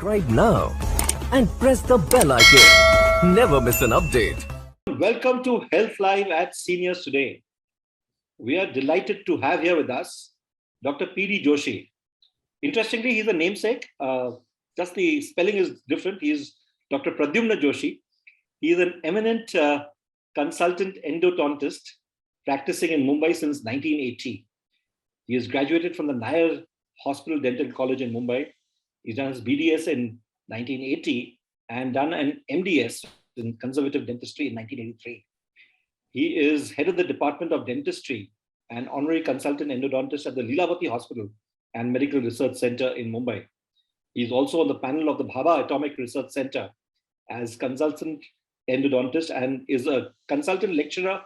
subscribe now and press the bell icon. Never miss an update. Welcome to Health Live at Seniors Today. We are delighted to have here with us Dr. P D Joshi. Interestingly, he's a namesake. Just the spelling is different. He's Dr. Pradyumna Joshi. He is an eminent consultant endodontist practicing in Mumbai since 1980. He has graduated from the Nair Hospital Dental College in Mumbai. He's done his BDS in 1980 and done an MDS in conservative dentistry in 1983. He is head of the Department of Dentistry and honorary consultant endodontist at the Lilavati Hospital and Medical Research Centre in Mumbai. He's also on the panel of the Bhabha Atomic Research Centre as consultant endodontist and is a consultant lecturer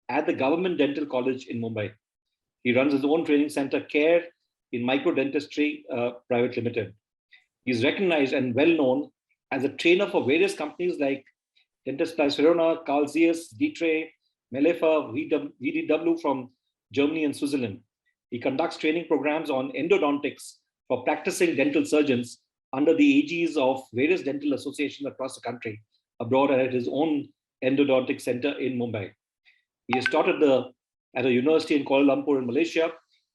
at the Government Dental College in Mumbai. He runs his own training center, Care, in Microdentistry Private Limited. He's recognized and well known as a trainer for various companies like DentsplySirona, Zeiss, De-trey, Maillefer, VDW from Germany and Switzerland. He conducts training programs on endodontics for practicing dental surgeons under the aegis of various dental associations across the country, abroad and at his own Endodontic Centre in Mumbai. He has taught at a university in Kuala Lumpur in Malaysia.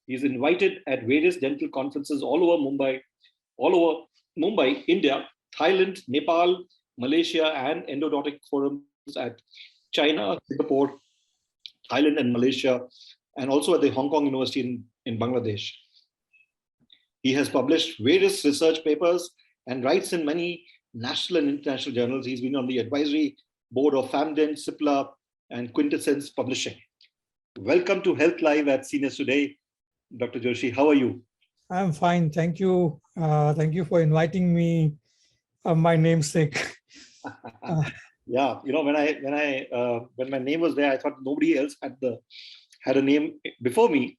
He is invited at various dental conferences all over Mumbai, India, Thailand, Nepal, Malaysia, and endodontic forums at China, Singapore, Thailand, and Malaysia, and also at the Hong Kong University in Bangladesh. He has published various research papers and writes in many national and international journals. He's been on the advisory board of FAMDEN, CIPLA, and Quintessence Publishing. Welcome to Health Live at Seniors Today. Dr. Joshi, how are you? I'm fine. Thank you. Thank you for inviting me. My namesake. Yeah, you know, when my name was there, I thought nobody else had a name before me.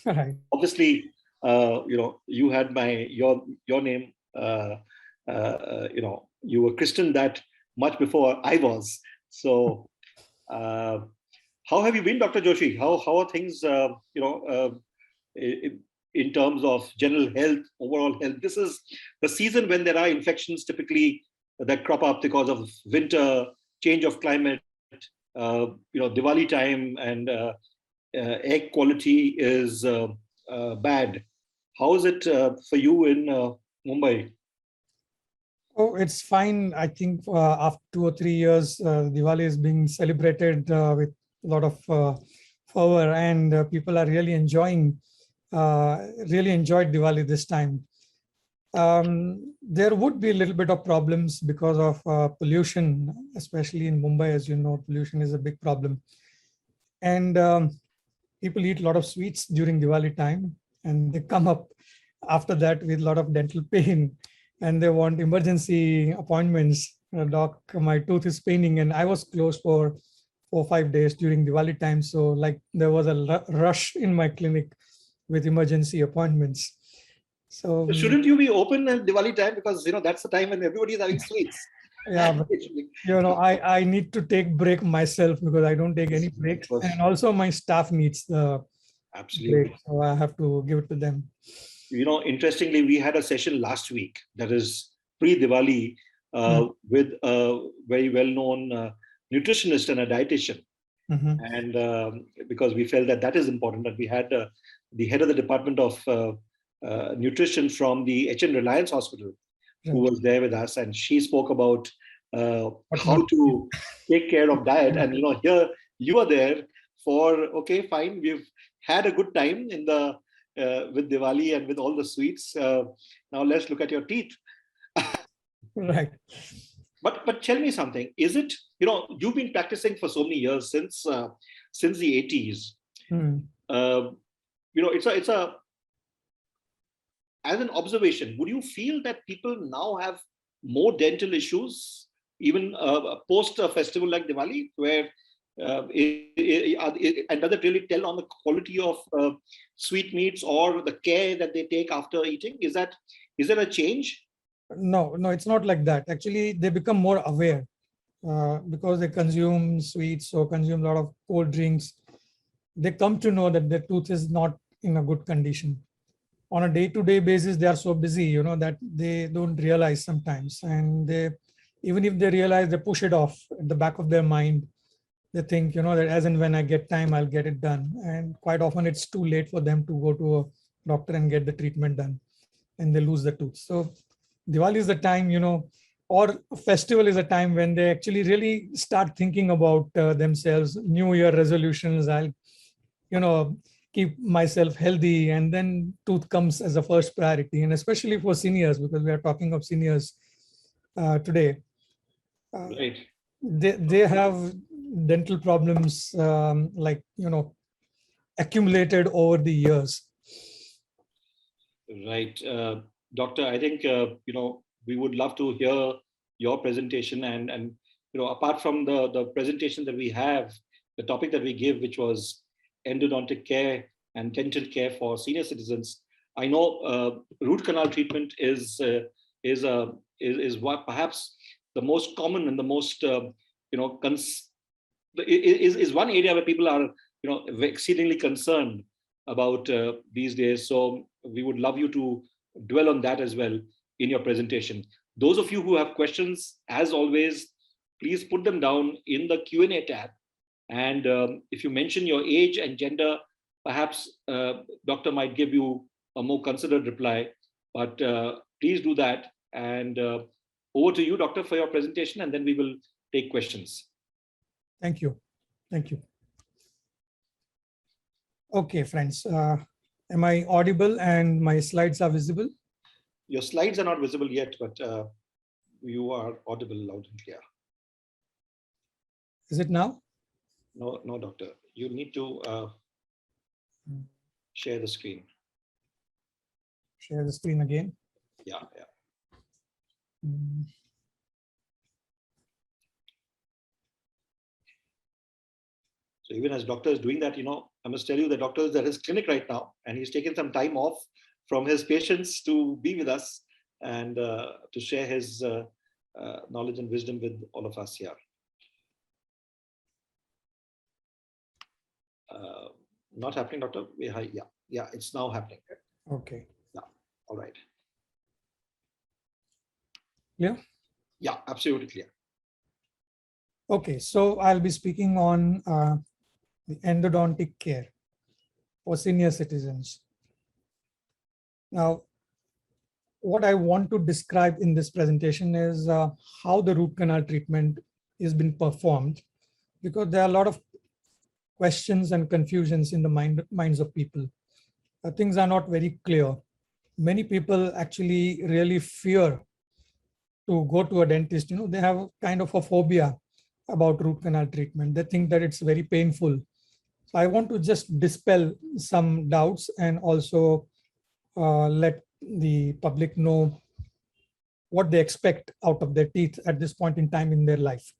Right. Obviously, you had your name. You were christened that much before I was. So, how have you been, Dr. Joshi? How are things? In terms of general health, overall health. This is the season when there are infections typically that crop up because of winter, change of climate, Diwali time, and air quality is bad. How is it for you in Mumbai? Oh, it's fine. I think after 2 or 3 years, Diwali is being celebrated with a lot of fervor, and people are really enjoyed Diwali this time. There would be a little bit of problems because of pollution, especially in Mumbai. As you know, pollution is a big problem. And people eat a lot of sweets during Diwali time, and they come up after that with a lot of dental pain, and they want emergency appointments. Doc, my tooth is paining, and I was closed for 4 or 5 days during Diwali time. So like there was a rush in my clinic with emergency appointments. So shouldn't you be open at Diwali time, because that's the time when everybody is having sweets? Yeah, but, I need to take break myself because I don't take any breaks, and also my staff needs the absolutely break, so I have to give it to them. Interestingly, we had a session last week that is pre-Diwali with a very well-known nutritionist and a dietitian. And because we felt that is important, and we had the head of the Department of Nutrition from the HN Reliance Hospital, who was there with us, and she spoke about how to take care of diet. And here you are there for, okay, fine, we've had a good time in the with Diwali and with all the sweets. Now let's look at your teeth. Right. But tell me something. Is it, you've been practicing for so many years, since the 80s. It's a as an observation, would you feel that people now have more dental issues, even post a festival like Diwali, where and does it really tell on the quality of sweetmeats or the care that they take after eating? Is there a change? No, it's not like that. Actually, they become more aware because they consume sweets or consume a lot of cold drinks. They come to know that their tooth is not in a good condition. on a day-to-day basis, they are so busy, that they don't realize sometimes. And even if they realize, they push it off at the back of their mind. They think, that as and when I get time, I'll get it done. And quite often it's too late for them to go to a doctor and get the treatment done, and they lose the tooth. So Diwali is the time, or festival is a time when they actually really start thinking about themselves, New Year resolutions. I'll, keep myself healthy, and then tooth comes as a first priority. And especially for seniors, because we are talking of seniors today. Right. They have dental problems accumulated over the years. Right. Doctor, I think, we would love to hear your presentation, and apart from the presentation that we have, the topic that we give, which was endodontic care and dental care for senior citizens. I know root canal treatment is what perhaps the most common and the most is one area where people are exceedingly concerned about these days. So we would love you to dwell on that as well in your presentation. Those of you who have questions, as always, please put them down in the Q&A tab. And if you mention your age and gender, perhaps doctor might give you a more considered reply. But please do that. And over to you, doctor, for your presentation, and then we will take questions. Thank you. Thank you. Okay, friends. Am I audible and my slides are visible? Your slides are not visible yet, but you are audible loud and clear. Is it now? No, doctor. You need to share the screen. Share the screen again. Yeah. So even as doctor is doing that, I must tell you the doctor is at his clinic right now, and he's taken some time off from his patients to be with us and to share his knowledge and wisdom with all of us here. Not happening, doctor? Yeah, it's now happening. Okay. Yeah, all right. Yeah? Yeah, absolutely clear. Okay, so I'll be speaking on the endodontic care for senior citizens. Now, what I want to describe in this presentation is how the root canal treatment is being performed, because there are a lot of questions and confusions in the minds of people. Things are not very clear. Many people actually really fear to go to a dentist. They have kind of a phobia about root canal treatment. They think that it's very painful. So I want to just dispel some doubts and also let the public know what they expect out of their teeth at this point in time in their life.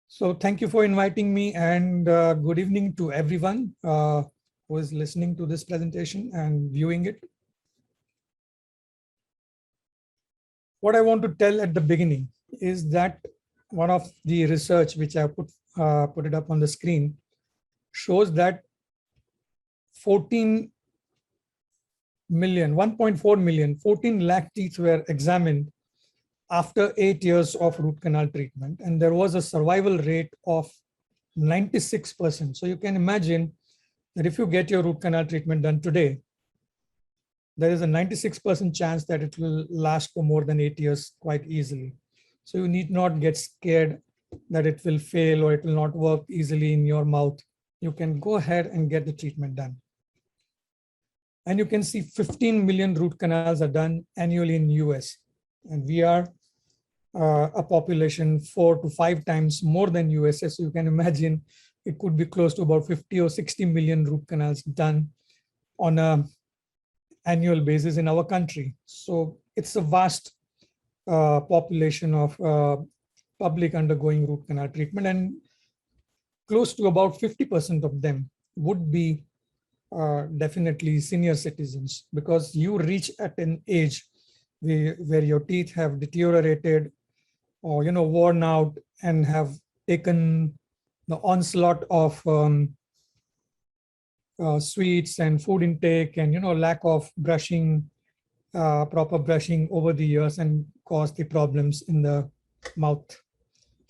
So thank you for inviting me, and good evening to everyone who is listening to this presentation and viewing it. What I want to tell at the beginning is that one of the research which I put it up on the screen shows that 1.4 million, 14 lakh teeth were examined after 8 years of root canal treatment, and there was a survival rate of 96%. So you can imagine that if you get your root canal treatment done today, there is a 96% chance that it will last for more than 8 years quite easily. So you need not get scared that it will fail or it will not work easily in your mouth. You can go ahead and get the treatment done. And you can see 15 million root canals are done annually in US. And we are a population 4 to 5 times more than USA. So you can imagine it could be close to about 50 or 60 million root canals done on an annual basis in our country. So it's a vast population of public undergoing root canal treatment, and close to about 50% of them would be definitely senior citizens, because you reach at an age where your teeth have deteriorated or worn out and have taken the onslaught of sweets and food intake and, lack of brushing, proper brushing over the years and cause the problems in the mouth.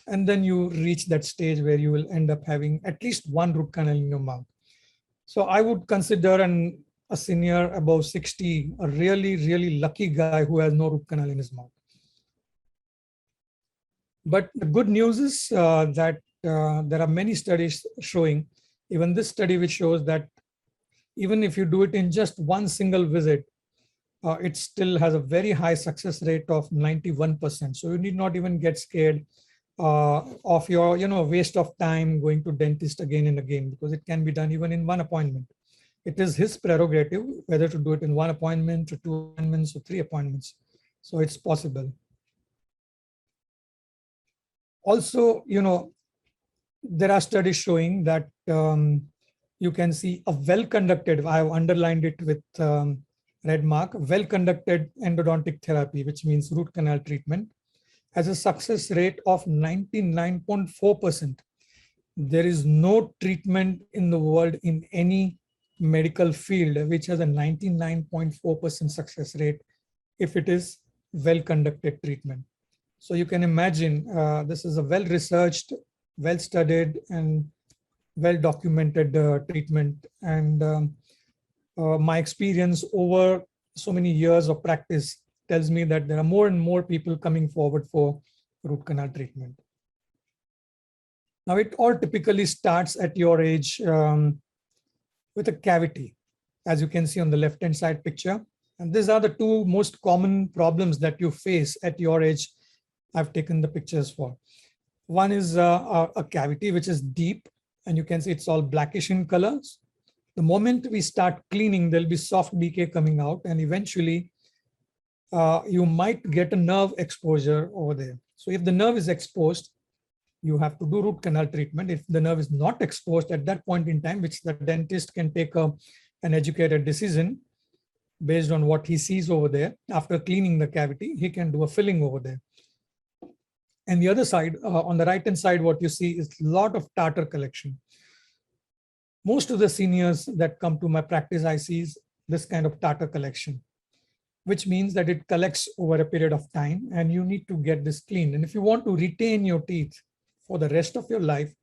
And then you reach that stage where you will end up having at least one root canal in your mouth. So I would consider a senior above 60 a really, really lucky guy who has no root canal in his mouth. But the good news is that there are many studies showing, even this study which shows that even if you do it in just one single visit, it still has a very high success rate of 91%. So you need not even get scared of your waste of time going to dentist again and again, because it can be done even in one appointment. It is his prerogative whether to do it in one appointment or 2 appointments or 3 appointments. So it's possible. Also, there are studies showing that you can see a well-conducted, I have underlined it with red mark, well-conducted endodontic therapy, which means root canal treatment, has a success rate of 99.4%. There is no treatment in the world in any medical field which has a 99.4% success rate if it is well-conducted treatment. So you can imagine this is a well-researched, well-studied and well-documented treatment. And my experience over so many years of practice tells me that there are more and more people coming forward for root canal treatment. Now, it all typically starts at your age with a cavity, as you can see on the left-hand side picture. And these are the 2 most common problems that you face at your age. I've taken the pictures for. One is a cavity which is deep, and you can see it's all blackish in colors. The moment we start cleaning, there'll be soft decay coming out, and eventually you might get a nerve exposure over there. So if the nerve is exposed, you have to do root canal treatment. If the nerve is not exposed at that point in time, which the dentist can take an educated decision based on what he sees over there, after cleaning the cavity, he can do a filling over there. And the other side, on the right-hand side, what you see is a lot of tartar collection. Most of the seniors that come to my practice, I see this kind of tartar collection, which means that it collects over a period of time and you need to get this cleaned. And if you want to retain your teeth for the rest of your life,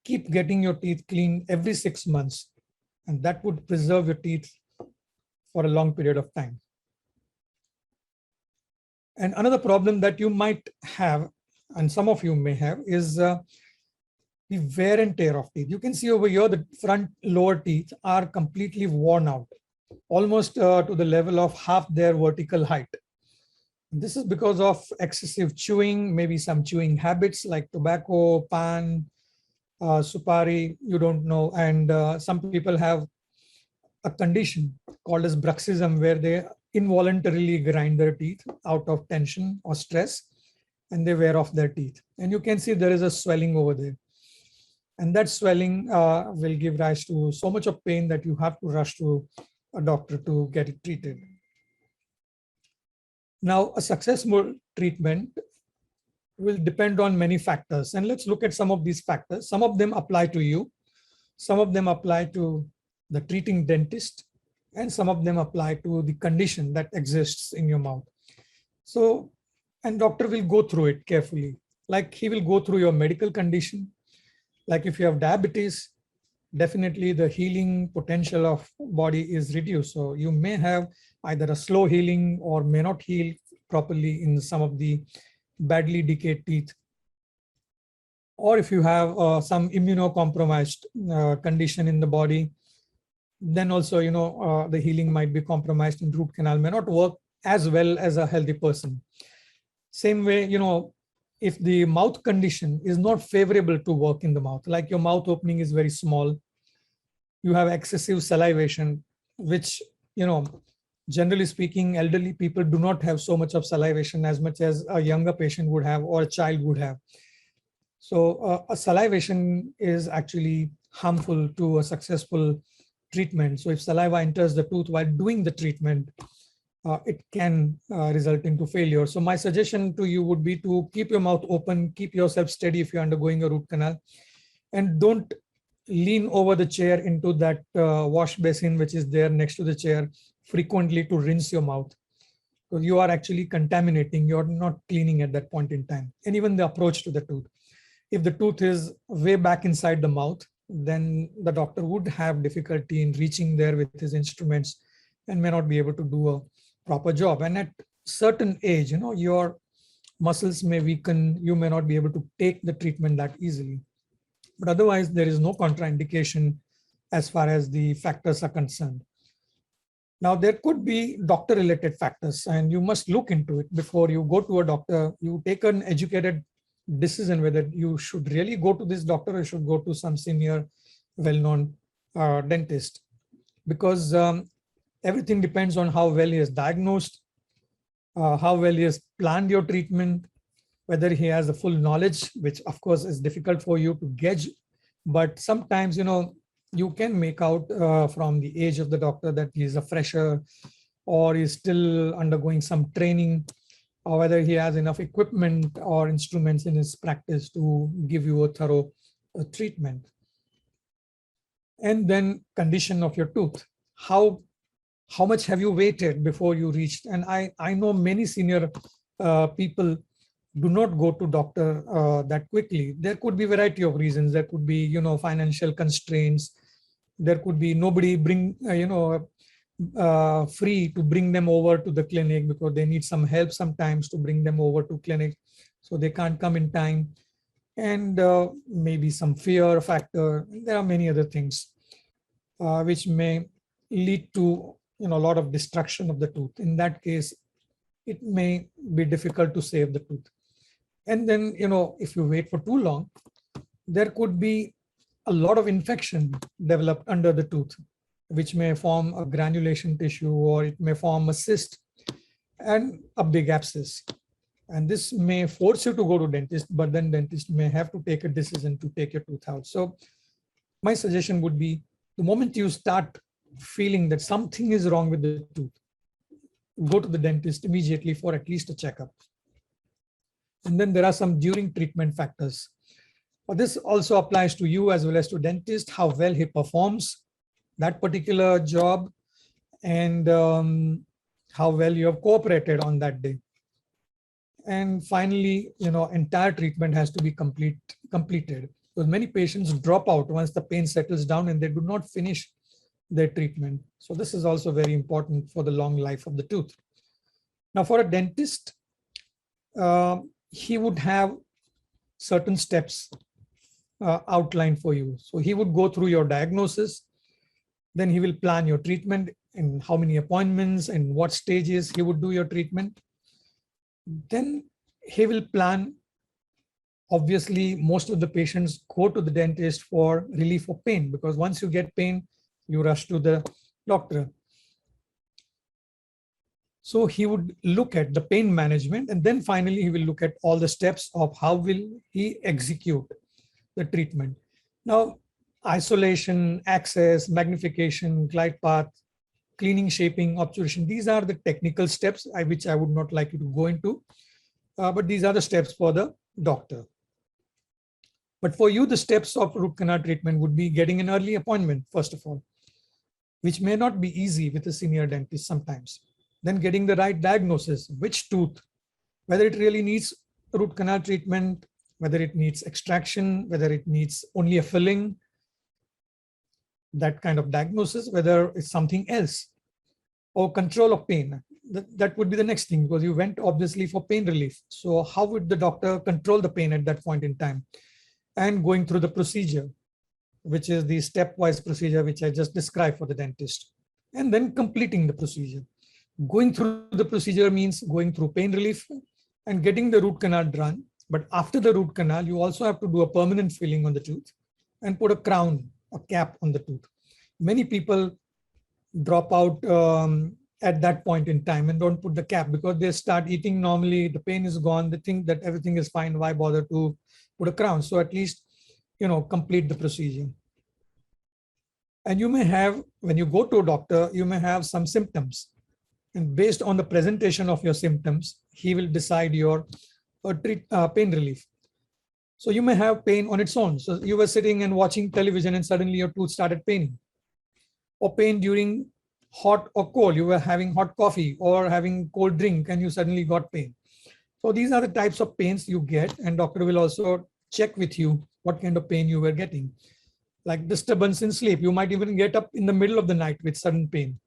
keep getting your teeth cleaned every 6 months, and that would preserve your teeth for a long period of time. And another problem that you might have, and some of you may have, is the wear and tear of teeth. You can see over here, the front lower teeth are completely worn out, almost to the level of half their vertical height. This is because of excessive chewing, maybe some chewing habits like tobacco, pan, supari, you don't know. And some people have a condition called as bruxism, where they involuntarily grind their teeth out of tension or stress, and they wear off their teeth. And you can see there is a swelling over there. And that swelling will give rise to so much of pain that you have to rush to a doctor to get it treated. Now, a successful treatment will depend on many factors. And let's look at some of these factors. Some of them apply to you. Some of them apply to the treating dentist, and some of them apply to the condition that exists in your mouth. So, and doctor will go through it carefully. Like he will go through your medical condition. Like if you have diabetes, definitely the healing potential of body is reduced. So you may have either a slow healing or may not heal properly in some of the badly decayed teeth. Or if you have some immunocompromised condition in the body, then also, the healing might be compromised and root canal may not work as well as a healthy person. Same way, if the mouth condition is not favorable to work in the mouth, like your mouth opening is very small, you have excessive salivation, which, generally speaking, elderly people do not have so much of salivation as much as a younger patient would have or a child would have. So a salivation is actually harmful to a successful treatment. So if saliva enters the tooth while doing the treatment, it can result into failure. So my suggestion to you would be to keep your mouth open, keep yourself steady if you're undergoing a root canal, and don't lean over the chair into that wash basin, which is there next to the chair frequently to rinse your mouth. So you are actually contaminating, you're not cleaning at that point in time. And even the approach to the tooth. If the tooth is way back inside the mouth, then the doctor would have difficulty in reaching there with his instruments and may not be able to do a proper job. And at certain age, your muscles may weaken, you may not be able to take the treatment that easily. But otherwise, there is no contraindication as far as the factors are concerned. Now, there could be doctor-related factors, and you must look into it before you go to a doctor. You take an educated decision whether you should really go to this doctor or should go to some senior, well-known dentist, because everything depends on how well he is diagnosed, how well he has planned your treatment, whether he has the full knowledge, which of course is difficult for you to gauge. But sometimes, you can make out from the age of the doctor that he's a fresher or he's still undergoing some training, or whether he has enough equipment or instruments in his practice to give you a thorough treatment. And then condition of your tooth. How much have you waited before you reached? And I know many senior people do not go to doctor that quickly. There could be a variety of reasons. There could be, financial constraints. There could be nobody free to bring them over to the clinic because they need some help sometimes to bring them over to clinic. So they can't come in time. And maybe some fear factor. There are many other things which may lead to a lot of destruction of the tooth. In that case, it may be difficult to save the tooth. And then, if you wait for too long, there could be a lot of infection developed under the tooth, which may form a granulation tissue, or it may form a cyst and a big abscess. And this may force you to go to dentist, but then dentist may have to take a decision to take your tooth out. So my suggestion would be, the moment you start feeling that something is wrong with the tooth, go to the dentist immediately for at least a checkup. And then there are some during treatment factors. But this also applies to you as well as to dentist, how well he performs that particular job, and how well you have cooperated on that day. And finally, entire treatment has to be completed. Because many patients drop out once the pain settles down and they do not finish their treatment. So this is also very important for the long life of the tooth. Now, for a dentist, he would have certain steps outlined for you. So he would go through your diagnosis, then he will plan your treatment and how many appointments and what stages he would do your treatment. Then he will plan. Obviously, most of the patients go to the dentist for relief of pain, because once you get pain, you rush to the doctor. So he would look at the pain management, and then finally he will look at all the steps of how will he execute the treatment. Now, isolation, access, magnification, glide path, cleaning, shaping, obturation, these are the technical steps which I would not like you to go into, but these are the steps for the doctor. But for you, the steps of root canal treatment would be getting an early appointment, first of all, which may not be easy with a senior dentist sometimes. Then getting the right diagnosis, which tooth, whether it really needs root canal treatment, whether it needs extraction, whether it needs only a filling, that kind of diagnosis, whether it's something else, or control of pain. That would be the next thing, because you went obviously for pain relief. So how would the doctor control the pain at that point in time? And going through the procedure, which is the stepwise procedure, which I just described for the dentist, and then completing the procedure. Going through the procedure means going through pain relief and getting the root canal done. But after the root canal, you also have to do a permanent filling on the tooth and put a crown, a cap on the tooth. Many people drop out at that point in time and don't put the cap because they start eating normally, the pain is gone, they think that everything is fine, why bother to put a crown? So at least, complete the procedure. And you may have, when you go to a doctor, you may have some symptoms. And based on the presentation of your symptoms, he will decide your pain relief. So you may have pain on its own. So you were sitting and watching television and suddenly your tooth started paining. Or pain during hot or cold. You were having hot coffee or having cold drink and you suddenly got pain. So these are the types of pains you get, and doctor will also check with you what kind of pain you were getting. Like disturbance in sleep. You might even get up in the middle of the night with sudden pain.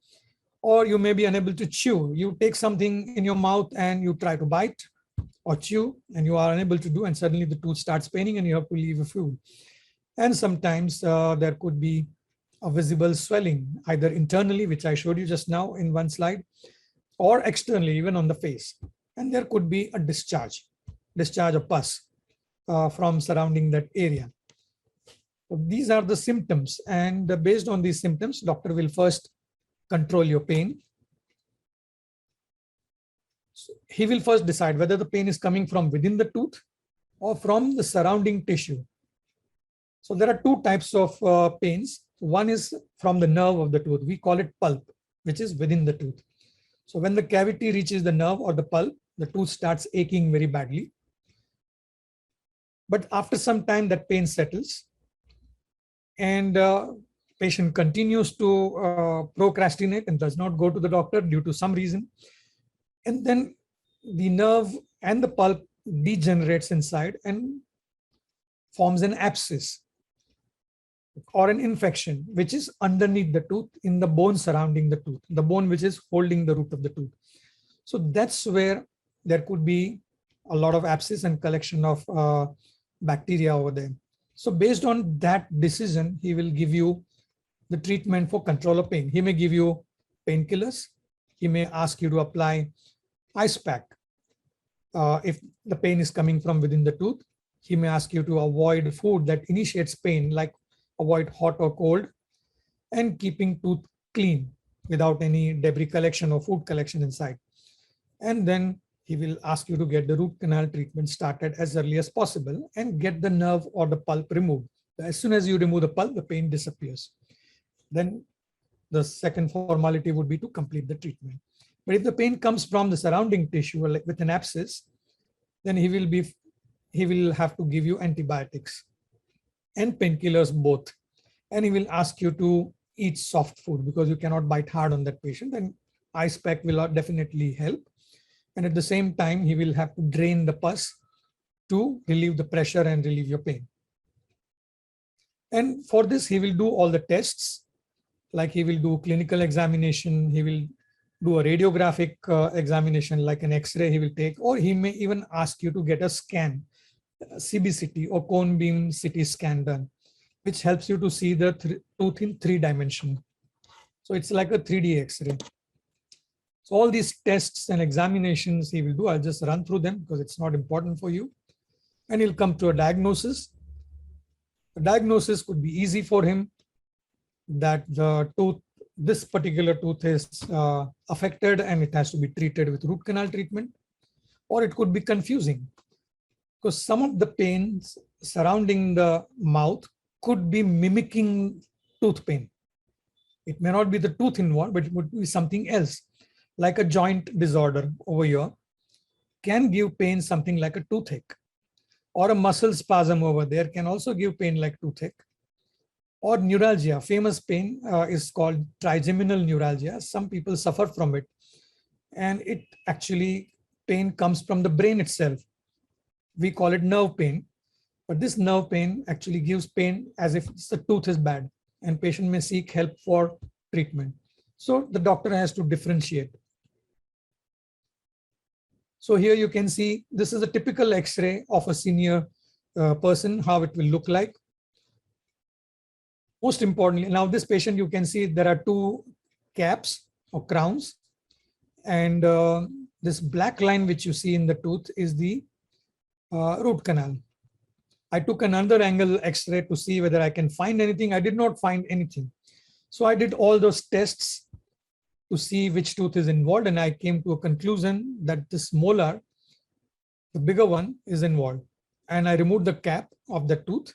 Or you may be unable to chew. You take something in your mouth and you try to bite or chew and you are unable to do, and suddenly the tooth starts paining and you have to leave a food. And sometimes there could be a visible swelling, either internally, which I showed you just now in one slide, or externally, even on the face. And there could be a discharge of pus from surrounding that area. So these are the symptoms, and based on these symptoms, doctor will first control your pain. So he will first decide whether the pain is coming from within the tooth or from the surrounding tissue. So there are two types of pains. One is from the nerve of the tooth. We call it pulp, which is within the tooth. So when the cavity reaches the nerve or the pulp, the tooth starts aching very badly. But after some time, that pain settles, and patient continues to procrastinate and does not go to the doctor due to some reason. And then the nerve and the pulp degenerates inside and forms an abscess or an infection, which is underneath the tooth in the bone surrounding the tooth, the bone which is holding the root of the tooth. So that's where there could be a lot of abscess and collection of bacteria over there. So based on that decision, he will give you the treatment for control of pain. He may give you painkillers. He may ask you to apply ice pack. If the pain is coming from within the tooth, he may ask you to avoid food that initiates pain, like avoid hot or cold, and keeping tooth clean without any debris collection or food collection inside. And then he will ask you to get the root canal treatment started as early as possible and get the nerve or the pulp removed. As soon as you remove the pulp, the pain disappears. Then the second formality would be to complete the treatment. But if the pain comes from the surrounding tissue, like with an abscess, then he will have to give you antibiotics and painkillers both. And he will ask you to eat soft food because you cannot bite hard on that patient, and ice pack will definitely help. And at the same time, he will have to drain the pus to relieve the pressure and relieve your pain. And for this, he will do all the tests, like he will do clinical examination, he will do a radiographic examination like an X-ray he will take, or he may even ask you to get a scan, CBCT or cone beam CT scan done, which helps you to see the tooth in 3 dimensions. So it's like a 3D X-ray. So all these tests and examinations he will do, I'll just run through them because it's not important for you. And he'll come to a diagnosis. The diagnosis could be easy for him, that the tooth, this particular tooth is affected and it has to be treated with root canal treatment. Or it could be confusing because some of the pains surrounding the mouth could be mimicking tooth pain. It may not be the tooth involved, but it would be something else, like a joint disorder over here can give pain something like a toothache, or a muscle spasm over there can also give pain like toothache. Or neuralgia, famous pain is called trigeminal neuralgia. Some people suffer from it, and it actually, pain comes from the brain itself. We call it nerve pain, but this nerve pain actually gives pain as if the tooth is bad, and patient may seek help for treatment. So the doctor has to differentiate. So here you can see, this is a typical X-ray of a senior person, how it will look like. Most importantly, now this patient, you can see there are 2 caps or crowns, and this black line which you see in the tooth is the root canal. I took another angle X-ray to see whether I can find anything. I did not find anything. So I did all those tests to see which tooth is involved, and I came to a conclusion that this molar, the bigger one, is involved. And I removed the cap of the tooth.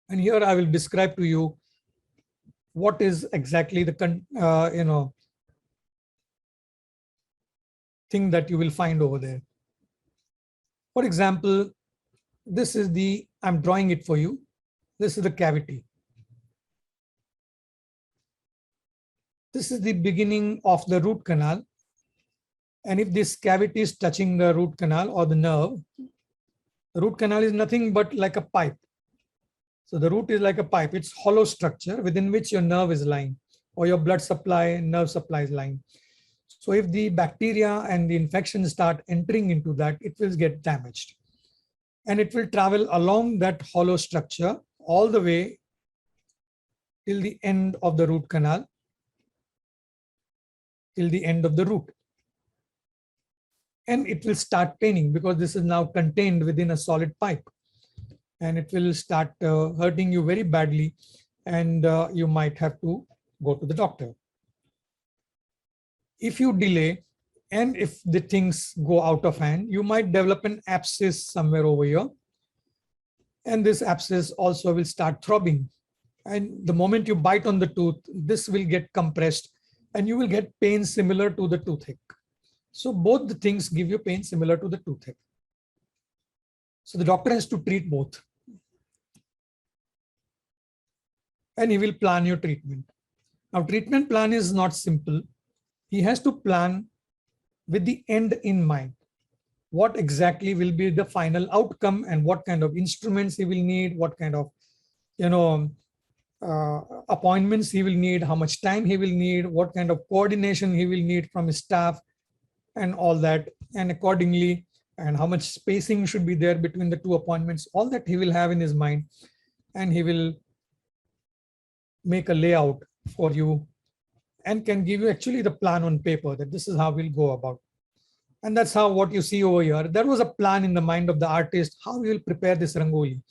And here I will describe to you what is exactly the thing that you will find over there. For example, this is the, I'm drawing it for you. This is the cavity. This is the beginning of the root canal. And if this cavity is touching the root canal or the nerve, the root canal is nothing but like a pipe. So the root is like a pipe. It's hollow structure within which your nerve is lying, or your blood supply, nerve supply is lying. So if the bacteria and the infection start entering into that, it will get damaged. And it will travel along that hollow structure all the way till the end of the root canal, till the end of the root. And it will start paining because this is now contained within a solid pipe. And it will start hurting you very badly. And you might have to go to the doctor. If you delay, and if the things go out of hand, you might develop an abscess somewhere over here. And this abscess also will start throbbing. And the moment you bite on the tooth, this will get compressed and you will get pain similar to the toothache. So both the things give you pain similar to the toothache. So the doctor has to treat both. And he will plan your treatment. Now, treatment plan is not simple. He has to plan with the end in mind. What exactly will be the final outcome and what kind of instruments he will need, what kind of, appointments he will need, how much time he will need, what kind of coordination he will need from his staff and all that. And accordingly, and how much spacing should be there between the two appointments, all that he will have in his mind. And he will make a layout for you and can give you actually the plan on paper that this is how we'll go about. And that's how what you see over here. There was a plan in the mind of the artist, how we will prepare this Rangoli.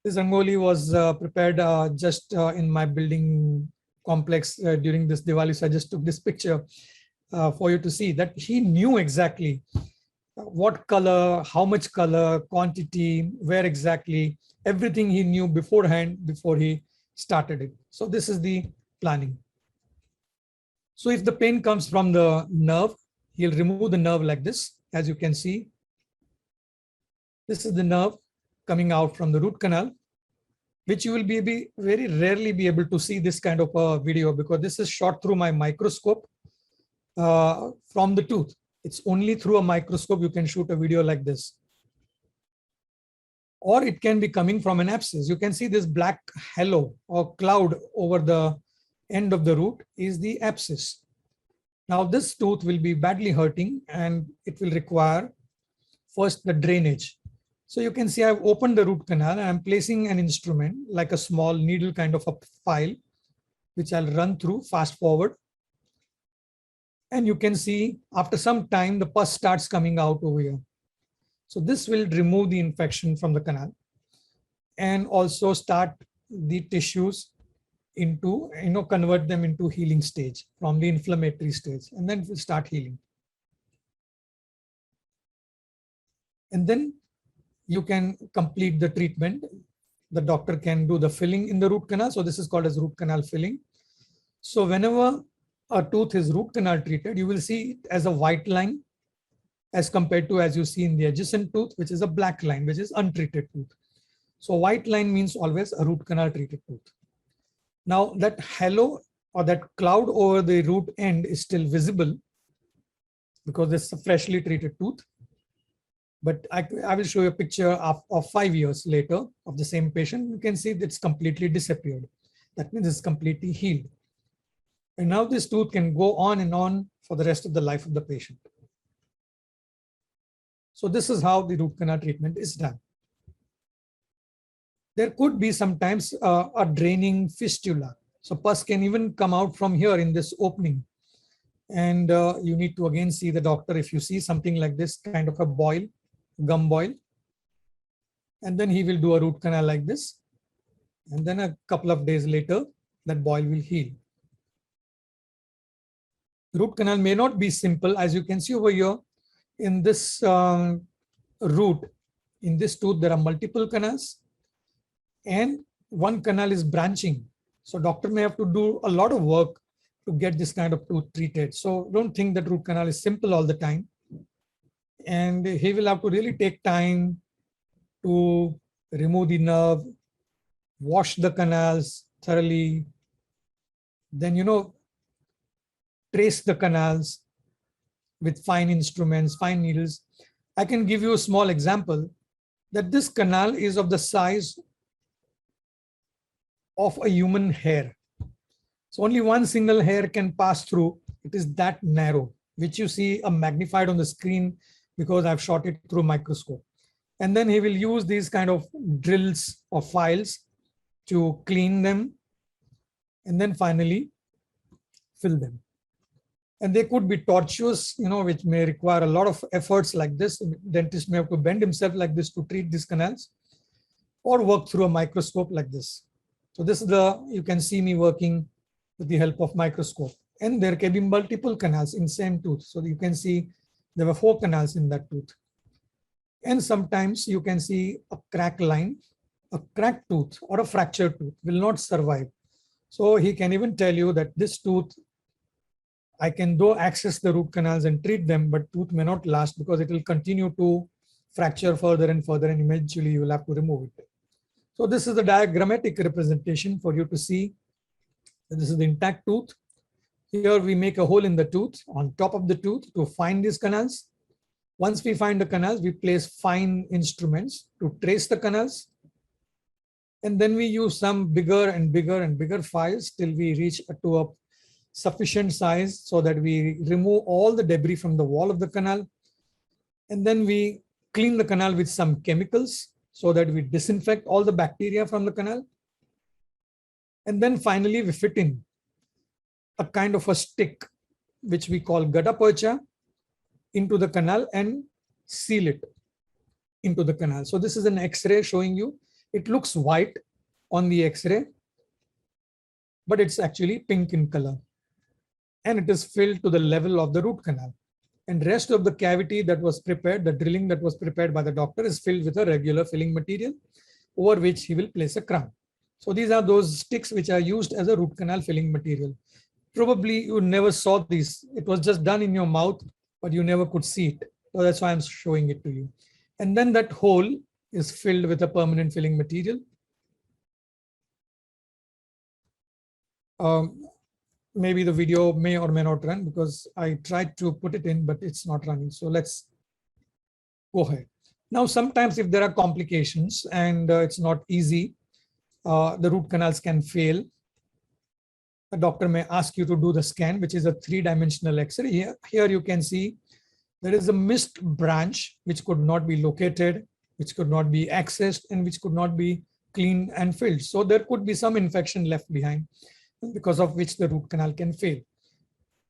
This Rangoli was prepared just in my building complex during this Diwali. So I just took this picture for you to see that he knew exactly what color, how much color, quantity, where exactly, everything he knew beforehand before he started it. So this is the planning. So if the pain comes from the nerve, he'll remove the nerve like this, as you can see. This is the nerve coming out from the root canal, which you will be very rarely be able to see this kind of a video because this is shot through my microscope from the tooth. It's only through a microscope you can shoot a video like this. Or it can be coming from an abscess. You can see this black halo or cloud over the end of the root is the abscess. Now this tooth will be badly hurting and it will require first the drainage. So you can see I've opened the root canal and I'm placing an instrument like a small needle kind of a file, which I'll run through fast forward. And you can see after some time, the pus starts coming out over here. So this will remove the infection from the canal and also start the tissues into, convert them into healing stage from the inflammatory stage, and then it will start healing. And then you can complete the treatment. The doctor can do the filling in the root canal. So this is called as root canal filling. So whenever a tooth is root canal treated, you will see it as a white line as compared to as you see in the adjacent tooth, which is a black line, which is untreated tooth. So white line means always a root canal treated tooth. Now that halo or that cloud over the root end is still visible because this is a freshly treated tooth. But I will show you a picture of 5 years later of the same patient. You can see it's completely disappeared. That means it's completely healed. And now this tooth can go on and on for the rest of the life of the patient. So this is how the root canal treatment is done. There could be sometimes a draining fistula. So pus can even come out from here in this opening. And you need to again see the doctor if you see something like this kind of a boil, gum boil. And then he will do a root canal like this. And then a couple of days later, that boil will heal. Root canal may not be simple. As you can see over here, in this root, in this tooth, there are multiple canals. And one canal is branching. So doctor may have to do a lot of work to get this kind of tooth treated. So don't think that root canal is simple all the time. And he will have to really take time to remove the nerve, wash the canals thoroughly, then, trace the canals with fine instruments, fine needles. I can give you a small example that this canal is of the size of a human hair. So only one single hair can pass through. It is that narrow, which you see magnified on the screen because I've shot it through microscope. And then he will use these kind of drills or files to clean them and then finally fill them. And they could be tortuous, which may require a lot of efforts like this. Dentist may have to bend himself like this to treat these canals or work through a microscope like this. So this is you can see me working with the help of microscope. And there can be multiple canals in same tooth. So you can see there were 4 canals in that tooth. And sometimes you can see a crack line, a cracked tooth or a fractured tooth will not survive. So he can even tell you that this tooth, I can though access the root canals and treat them, but tooth may not last because it will continue to fracture further and further, and eventually you will have to remove it. So this is the diagrammatic representation for you to see that this is the intact tooth. Here we make a hole in the tooth, on top of the tooth, to find these canals. Once we find the canals, we place fine instruments to trace the canals. And then we use some bigger and bigger and bigger files till we reach to a sufficient size so that we remove all the debris from the wall of the canal. And then we clean the canal with some chemicals so that we disinfect all the bacteria from the canal. And then finally we fit in a kind of a stick, which we call gutta percha, into the canal and seal it into the canal. So this is an X-ray showing you. It looks white on the X-ray, but it's actually pink in color. And it is filled to the level of the root canal. And rest of the cavity that was prepared, the drilling that was prepared by the doctor, is filled with a regular filling material over which he will place a crown. So these are those sticks which are used as a root canal filling material. Probably you never saw these. It was just done in your mouth, but you never could see it. So that's why I'm showing it to you. And then that hole is filled with a permanent filling material. Maybe the video may or may not run because I tried to put it in, but it's not running. So let's go ahead. Now, sometimes if there are complications and it's not easy, the root canals can fail. The doctor may ask you to do the scan, which is a 3-dimensional X-ray. Here you can see there is a missed branch which could not be located, which could not be accessed, and which could not be cleaned and filled. So there could be some infection left behind, because of which the root canal can fail.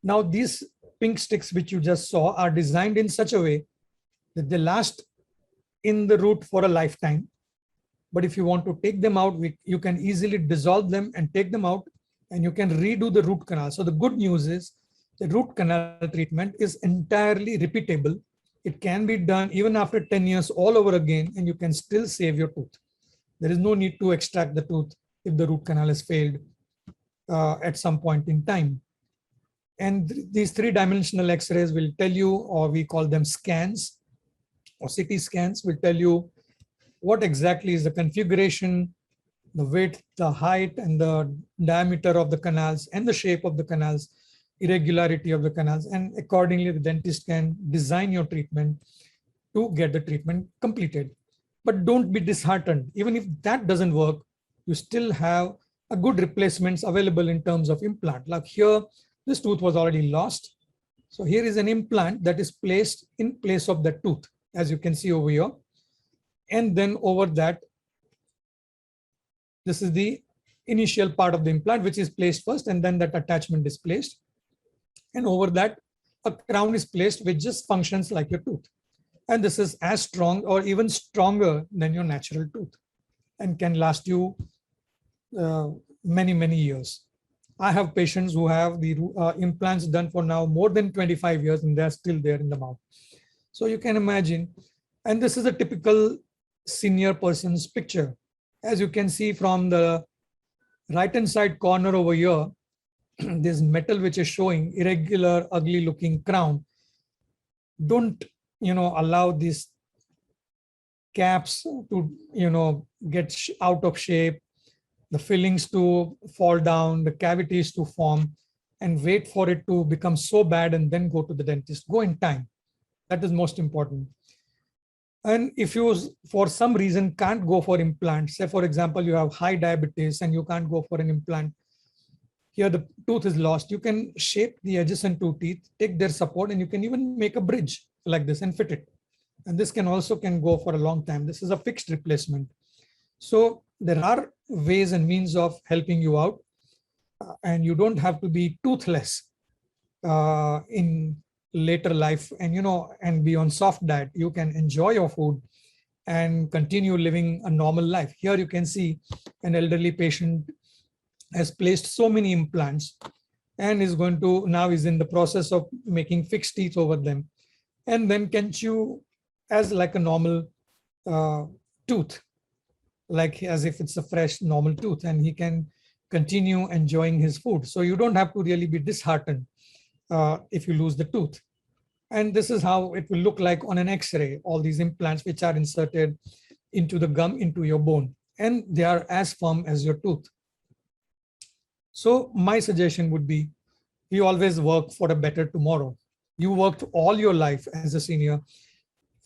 Now, these pink sticks which you just saw are designed in such a way that they last in the root for a lifetime. But if you want to take them out, you can easily dissolve them and take them out, and you can redo the root canal. So the good news is the root canal treatment is entirely repeatable. It can be done even after 10 years all over again, and you can still save your tooth. There is no need to extract the tooth if the root canal has failed at some point in time. And these 3-dimensional X-rays will tell you, or we call them scans or CT scans, will tell you what exactly is the configuration, the width, the height, and the diameter of the canals, and the shape of the canals, irregularity of the canals. And accordingly, the dentist can design your treatment to get the treatment completed. But don't be disheartened. Even if that doesn't work, you still have a good replacements available in terms of implant. Like here, this tooth was already lost. So here is an implant that is placed in place of that tooth, as you can see over here. And then over that, this is the initial part of the implant, which is placed first, and then that attachment is placed. And over that, a crown is placed, which just functions like your tooth. And this is as strong or even stronger than your natural tooth and can last you many, many years. I have patients who have the implants done for now more than 25 years, and they're still there in the mouth. So you can imagine, and this is a typical senior person's picture. As you can see from the right-hand side corner over here, this metal which is showing irregular, ugly looking crown. Don't allow this caps to, get out of shape, the fillings to fall down, the cavities to form, and wait for it to become so bad and then go to the dentist. Go in time. That is most important. And if you, for some reason, can't go for implants, say, for example, you have high diabetes and you can't go for an implant, here the tooth is lost, you can shape the adjacent two teeth, take their support, and you can even make a bridge like this and fit it. And this can go for a long time. This is a fixed replacement. So there are ways and means of helping you out, and you don't have to be toothless in later life, and be on soft diet. You can enjoy your food and continue living a normal life. Here you can see an elderly patient has placed so many implants and is in the process of making fixed teeth over them, and then can chew as like a normal tooth, like as if it's a fresh normal tooth, and he can continue enjoying his food. So you don't have to really be disheartened if you lose the tooth. And this is how it will look like on an X-ray, all these implants which are inserted into the gum, into your bone, and they are as firm as your tooth. So my suggestion would be, we always work for a better tomorrow. You worked all your life as a senior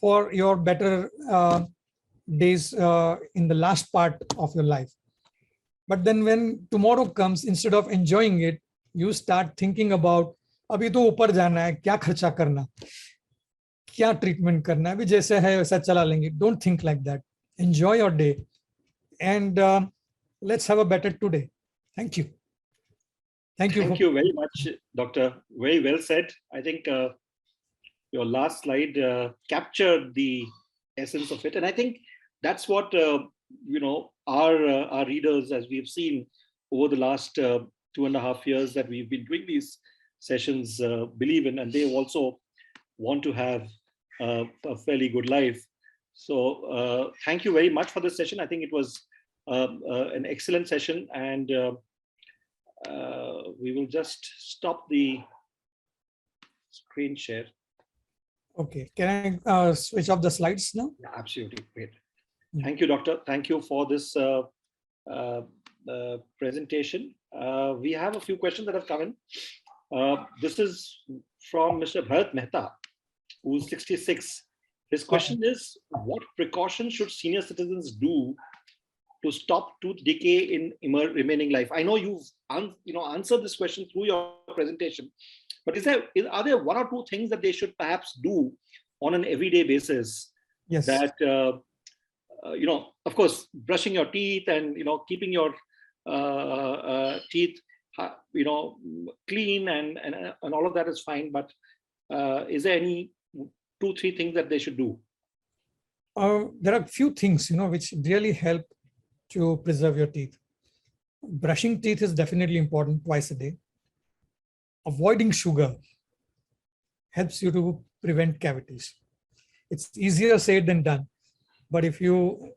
for your better days in the last part of your life. But then when tomorrow comes, instead of enjoying it, you start thinking about, अभी तो ऊपर जाना है, क्या खर्चा करना, क्या treatment करना है, अभी जैसे है वैसा चला लेंगे. Don't think like that. Enjoy your day, and let's have a better today. Thank you. Thank you very much, Doctor. Very well said. I think your last slide captured the essence of it, and I think that's what our readers, as we've seen over the last 2.5 years that we've been doing these sessions, believe in, and they also want to have a fairly good life. So thank you very much for this session. I think it was an excellent session, and we will just stop the screen share. Okay, can I switch off the slides now? Yeah, absolutely, great. Thank you, Doctor. Thank you for this presentation. We have a few questions that have come in. This is from Mr. Bharat Mehta, who's 66. His question is, what precautions should senior citizens do to stop tooth decay in remaining life? I know you've answered this question through your presentation, but are there one or two things that they should perhaps do on an everyday basis? Yes. That of course, brushing your teeth and keeping your teeth clean and all of that is fine. But is there any 2-3 things that they should do? There are a few things which really help to preserve your teeth. Brushing teeth is definitely important twice a day. Avoiding sugar helps you to prevent cavities. It's easier said than done, but if you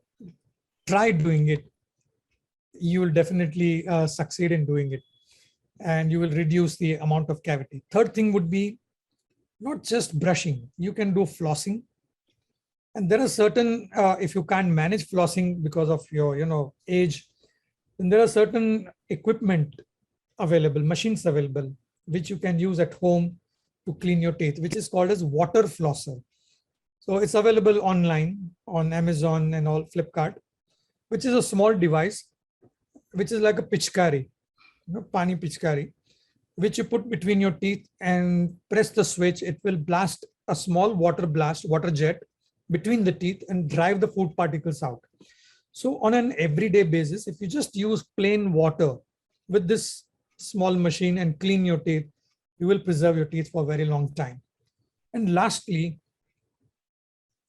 try doing it, you will definitely succeed in doing it, and you will reduce the amount of cavity. Third thing would be not just brushing. You can do flossing. And there are certain, if you can't manage flossing because of your, age, then there are certain equipment available, machines available, which you can use at home to clean your teeth, which is called as water flosser. So it's available online on Amazon and all, Flipkart, which is a small device, which is like a pichkari, pani pichkari, which you put between your teeth and press the switch. It will blast a small water jet between the teeth and drive the food particles out. So on an everyday basis, if you just use plain water with this small machine and clean your teeth, you will preserve your teeth for a very long time. And lastly,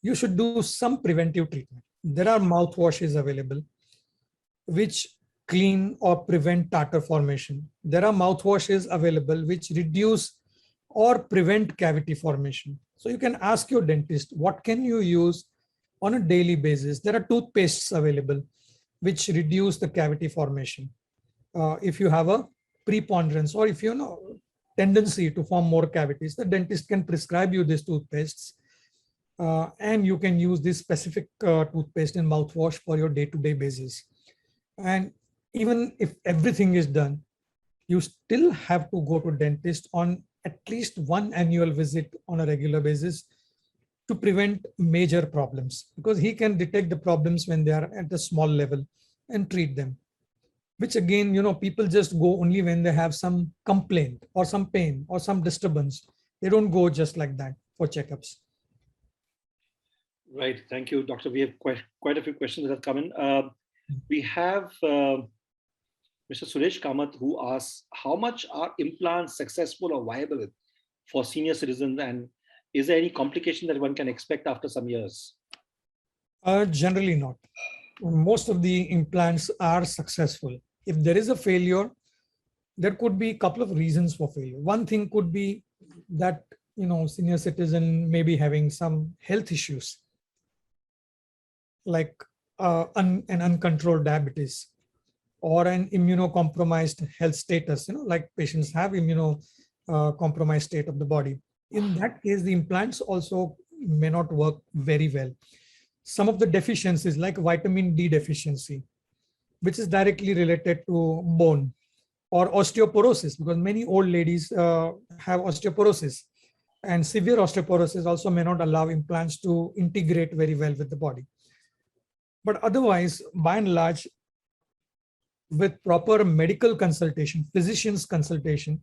you should do some preventive treatment. There are mouthwashes available which clean or prevent tartar formation. There are mouthwashes available which reduce or prevent cavity formation. So you can ask your dentist, what can you use on a daily basis? There are toothpastes available which reduce the cavity formation. If you have a preponderance or if tendency to form more cavities, the dentist can prescribe you these toothpastes. And you can use this specific toothpaste and mouthwash for your day-to-day basis. And even if everything is done, you still have to go to dentist on at least one annual visit on a regular basis to prevent major problems, because he can detect the problems when they are at a small level and treat them. Which again, people just go only when they have some complaint or some pain or some disturbance. They don't go just like that for checkups. Right. Thank you, Doctor. We have quite a few questions that have come in. We have Mr. Suresh Kamath, who asks, how much are implants successful or viable for senior citizens, and is there any complication that one can expect after some years? Generally not. Most of the implants are successful. If there is a failure, there could be a couple of reasons for failure. One thing could be that, senior citizen may be having some health issues, like an uncontrolled diabetes or an immunocompromised health status, like patients have immunocompromised state of the body. In that case, the implants also may not work very well. Some of the deficiencies like vitamin D deficiency, which is directly related to bone, or osteoporosis, because many old ladies have osteoporosis, and severe osteoporosis also may not allow implants to integrate very well with the body. But otherwise, by and large, with proper medical consultation, physician's consultation,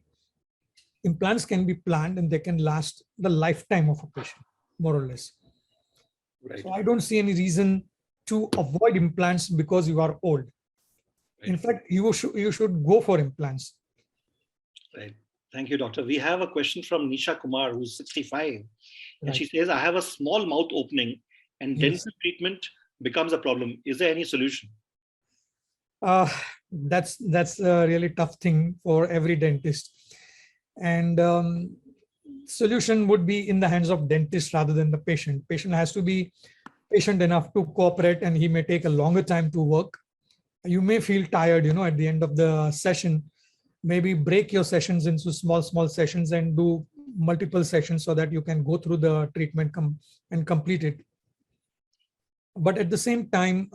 implants can be planned and they can last the lifetime of a patient, more or less. Right. So I don't see any reason to avoid implants because you are old. Right. In fact, you should go for implants. Right. Thank you, Doctor. We have a question from Nisha Kumar, who's 65. And she says, I have a small mouth opening and dental treatment becomes a problem. Is there any solution? That's a really tough thing for every dentist. And solution would be in the hands of dentist rather than the patient. Patient has to be patient enough to cooperate, and he may take a longer time to work. You may feel tired, at the end of the session. Maybe break your sessions into small sessions and do multiple sessions so that you can go through the treatment and complete it. But at the same time,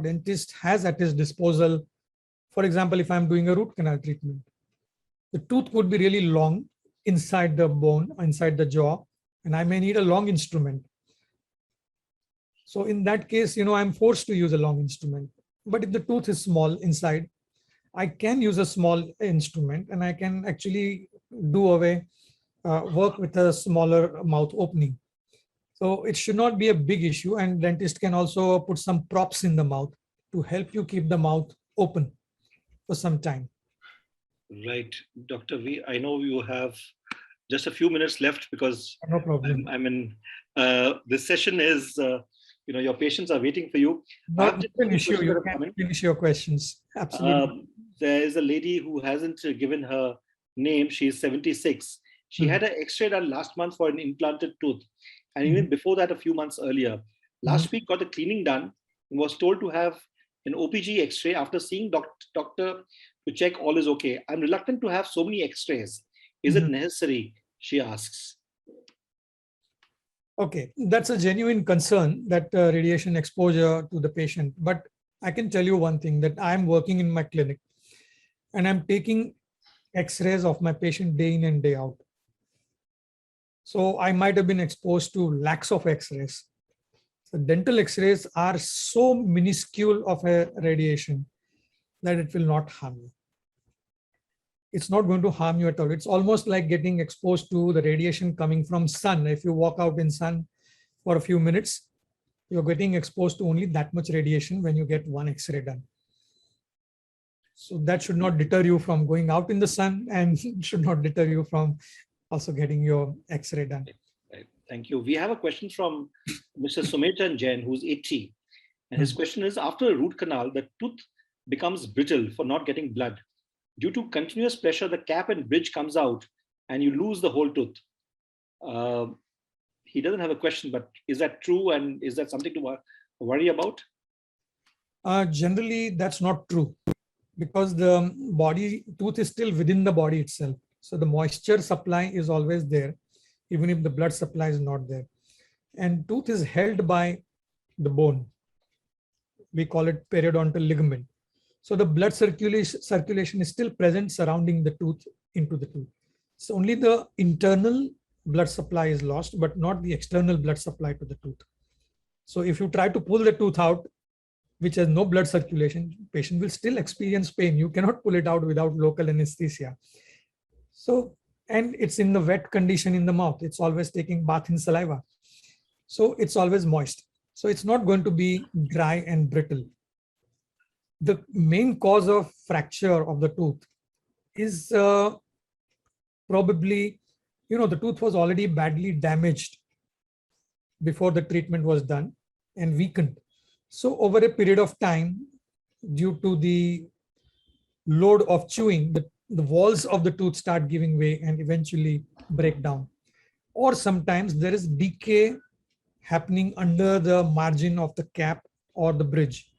dentist has at his disposal, for example, if I'm doing a root canal treatment, the tooth could be really long inside the bone, inside the jaw, and I may need a long instrument. So in that case, I'm forced to use a long instrument. But if the tooth is small inside, I can use a small instrument and I can actually work with a smaller mouth opening. So it should not be a big issue, and dentist can also put some props in the mouth to help you keep the mouth open for some time. Right. Dr. V, I know you have just a few minutes left because no problem. This session is, your patients are waiting for you. Not an issue. You can finish your questions. Absolutely. There is a lady who hasn't given her name. She's 76. She had an X-ray done last month for an implanted tooth. And even before that, a few months earlier, last week got the cleaning done and was told to have an OPG X-ray after seeing doctor to check all is okay. I'm reluctant to have so many X-rays. Is it necessary? She asks. Okay, that's a genuine concern, that radiation exposure to the patient. But I can tell you one thing, that I'm working in my clinic and I'm taking X-rays of my patient day in and day out. So I might have been exposed to lakhs of X-rays. So dental X-rays are so minuscule of a radiation that it will not harm you. It's not going to harm you at all. It's almost like getting exposed to the radiation coming from sun. If you walk out in sun for a few minutes, you're getting exposed to only that much radiation when you get one X-ray done. So that should not deter you from going out in the sun, and should not deter you from also getting your X-ray done. Right. Thank you. We have a question from Mr. Sumechan Jain, who's 80. And his question is, after a root canal, the tooth becomes brittle for not getting blood. Due to continuous pressure, the cap and bridge comes out and you lose the whole tooth. He doesn't have a question, but is that true? And is that something to worry about? Generally, that's not true, because the tooth is still within the body itself. So the moisture supply is always there, even if the blood supply is not there. and tooth is held by the bone. We call it periodontal ligament. So the blood circulation is still present surrounding the tooth into the tooth. So only the internal blood supply is lost, but not the external blood supply to the tooth. So if you try to pull the tooth out, which has no blood circulation, patient will still experience pain. You cannot pull it out without local anesthesia. So, and it's in the wet condition in the mouth. It's always taking bath in saliva. So it's always moist. So it's not going to be dry and brittle. The main cause of fracture of the tooth is probably, the tooth was already badly damaged before the treatment was done and weakened. So over a period of time, due to the load of chewing, the walls of the tooth start giving way and eventually break down. Or sometimes there is decay happening under the margin of the cap or the bridge.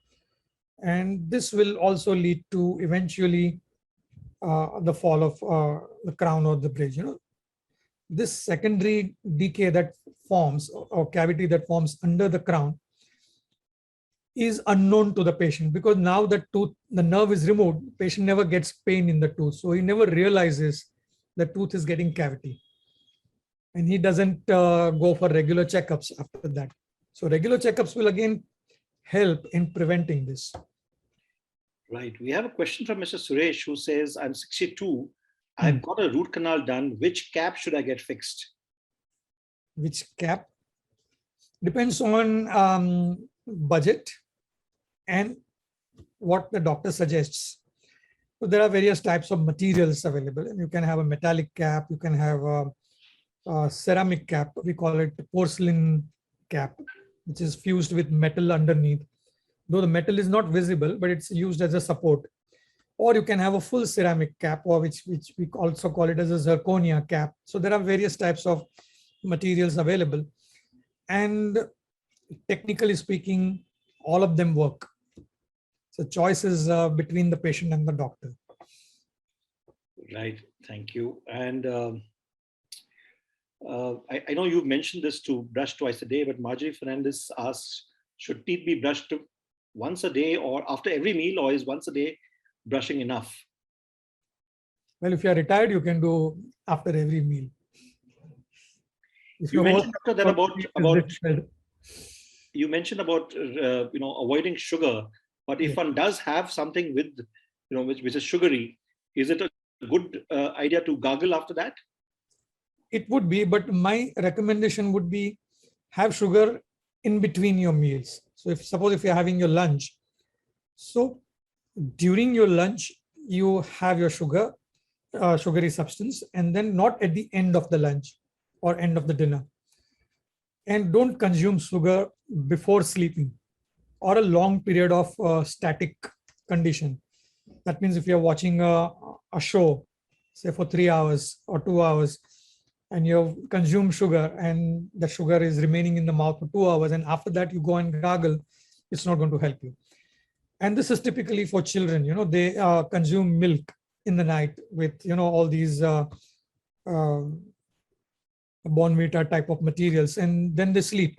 And this will also lead to eventually the fall of the crown or the bridge. This secondary decay that forms or cavity that forms under the crown is unknown to the patient, because now the nerve is removed, patient never gets pain in the tooth. So he never realizes the tooth is getting cavity. And he doesn't go for regular checkups after that. So regular checkups will again help in preventing this. Right. We have a question from Mr. Suresh who says, I'm 62. I've got a root canal done. Which cap should I get fixed? Which cap? Depends on budget and what the doctor suggests. So there are various types of materials available, and you can have a metallic cap, you can have a ceramic cap, we call it porcelain cap, which is fused with metal underneath. Though the metal is not visible, but it's used as a support. Or you can have a full ceramic cap, or which we also call it as a zirconia cap. So there are various types of materials available. And technically speaking, all of them work. So choice is between the patient and the doctor. Right. Thank you. And I know you've mentioned this to brush twice a day, but Marjorie Fernandez asks, should teeth be brushed once a day or after every meal, or is once a day brushing enough? Well, if you are retired, you can do after every meal. You mentioned you mentioned about avoiding sugar, but if one does have something with which is sugary, is it a good idea to gargle after that? It would be, but my recommendation would be have sugar in between your meals. So suppose if you're having your lunch, so during your lunch you have your sugary substance, and then not at the end of the lunch or end of the dinner. And don't consume sugar before sleeping or a long period of static condition. That means if you're watching a show, say for 3 hours or 2 hours, and you've consumed sugar and the sugar is remaining in the mouth for 2 hours, and after that you go and gargle, it's not going to help you. And this is typically for children. They consume milk in the night with all these Bonvita type of materials, and then they sleep.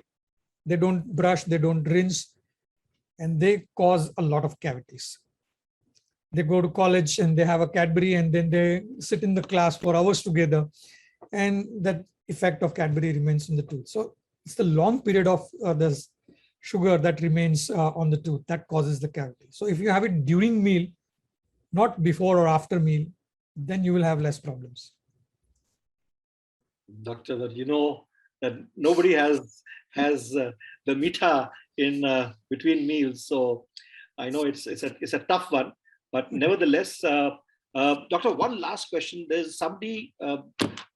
They don't brush, they don't rinse, and they cause a lot of cavities. They go to college and they have a Cadbury, and then they sit in the class for hours together, and that effect of Cadbury remains in the tooth. So it's the long period of this sugar that remains on the tooth that causes the cavity. So if you have it during meal, not before or after meal, then you will have less problems. Doctor, but you know that nobody has the meeta in between meals, so I know it's a tough one, but nevertheless, doctor, one last question. There's somebody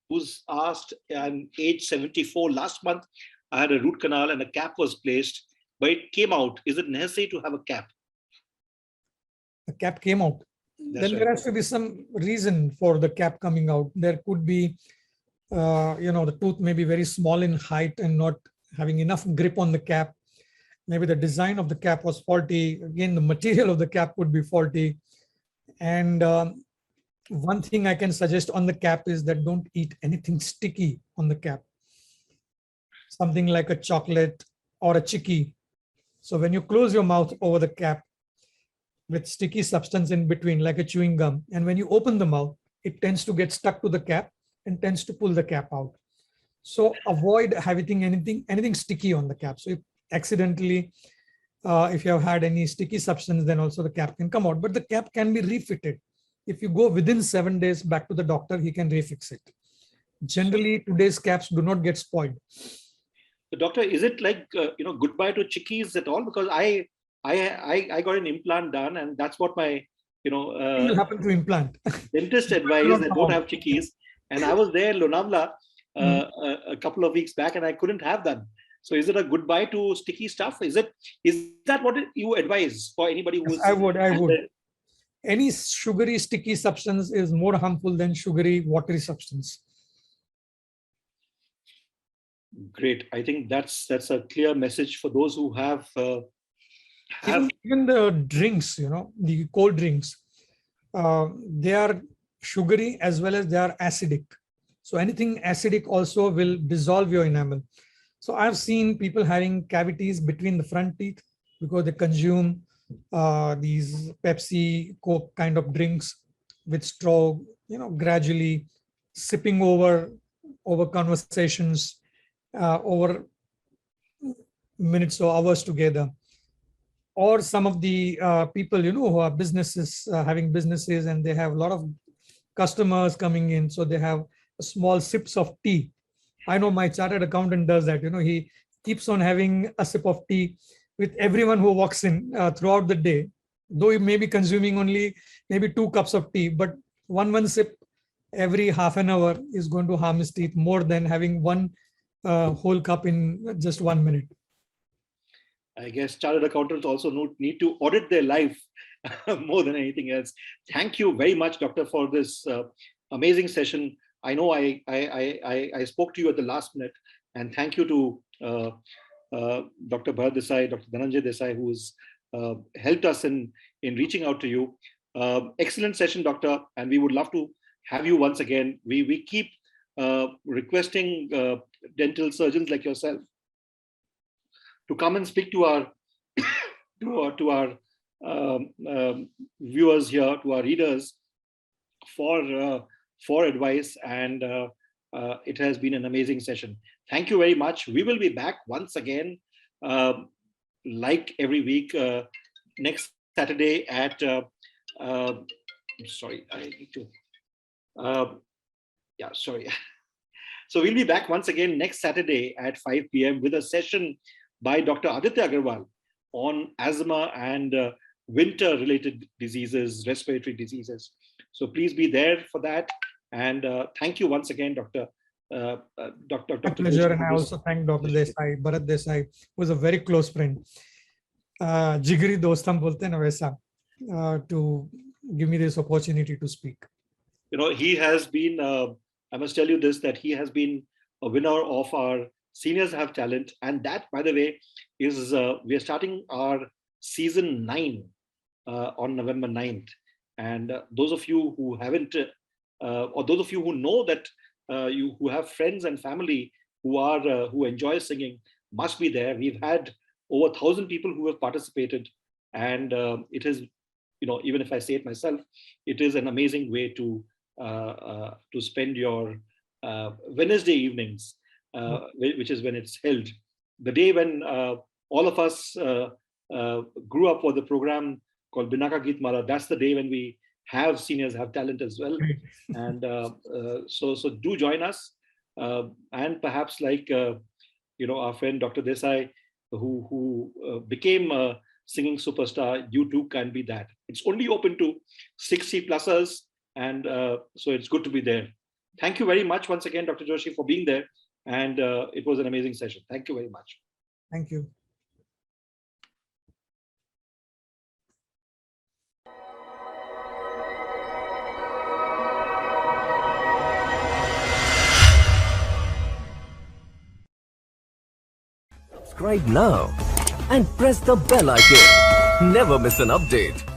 who's asked, I'm age 74. Last month, I had a root canal and a cap was placed, but it came out. Is it necessary to have a cap? The cap came out. That's then right. There has to be some reason for the cap coming out. There could be, the tooth may be very small in height and not having enough grip on the cap. Maybe the design of the cap was faulty. Again, the material of the cap would be faulty. And one thing I can suggest on the cap is that don't eat anything sticky on the cap. something like a chocolate or a chicky. So when you close your mouth over the cap with sticky substance in between, like a chewing gum, and when you open the mouth, it tends to get stuck to the cap and tends to pull the cap out. So avoid having anything sticky on the cap. So if accidentally, if you have had any sticky substance, then also the cap can come out. But the cap can be refitted. If you go within 7 days back to the doctor, he can refix it. Generally, today's caps do not get spoiled. So doctor, is it like goodbye to chickies at all? Because I got an implant done, and that's what my will happen to implant. dentist advised that don't have chickies. And I was there in Lonavala a couple of weeks back, and I couldn't have them. So is it a goodbye to sticky stuff? Is that what you advise for anybody who? Yes, I would. Any sugary sticky substance is more harmful than sugary watery substance. Great. I think that's a clear message for those who have. Even the drinks, the cold drinks, they are sugary as well as they are acidic. So anything acidic also will dissolve your enamel. So I've seen people having cavities between the front teeth because they consume these Pepsi, Coke kind of drinks with straw, gradually sipping over conversations, over minutes or hours together. Or some of the people, who are having businesses, and they have a lot of customers coming in. So they have small sips of tea. I know my chartered accountant does that. He keeps on having a sip of tea with everyone who walks in throughout the day, though he may be consuming only maybe 2 cups of tea, but one sip every half an hour is going to harm his teeth more than having one whole cup in just 1 minute. I guess chartered accountants also need to audit their life more than anything else. Thank you very much, doctor, for this amazing session. I know I spoke to you at the last minute, and thank you to Dr. Bhabha Desai, Dr. Dhananjay Desai, who's helped us in reaching out to you. Excellent session, doctor, and we would love to have you once again. We keep requesting dental surgeons like yourself to come and speak to our viewers here, to our readers, for advice, and it has been an amazing session. Thank you very much. We will be back once again, like every week, next Saturday at. Sorry, I need to. Sorry. So we'll be back once again next Saturday at 5 p.m. with a session by Dr. Aditya Agarwal on asthma and winter-related diseases, respiratory diseases. So please be there for that. And thank you once again, Dr. Pleasure, and I also thank Dr. Desai, Bharat Desai, who is a very close friend. Jigri dostam bolte na waisa, to give me this opportunity to speak. He has been, I must tell you this, that he has been a winner of our Seniors Have Talent. And that, by the way, is, we are starting our season 9 on November 9th. And those of you who haven't, or those of you who know that who have friends and family who enjoy singing, must be there. We've had over 1,000 people who have participated, and it is, even if I say it myself, it is an amazing way to spend your Wednesday evenings, which is when it's held. The day when all of us grew up with the program called Binaka Geet Mala, that's the day when we have Seniors Have Talent as well. And so do join us. And perhaps like, our friend Dr. Desai, who became a singing superstar, you too can be that. It's only open to 60 plussers. And so it's good to be there. Thank you very much once again, Dr. Joshi, for being there. And it was an amazing session. Thank you very much. Thank you. Subscribe now and press the bell icon. Never miss an update.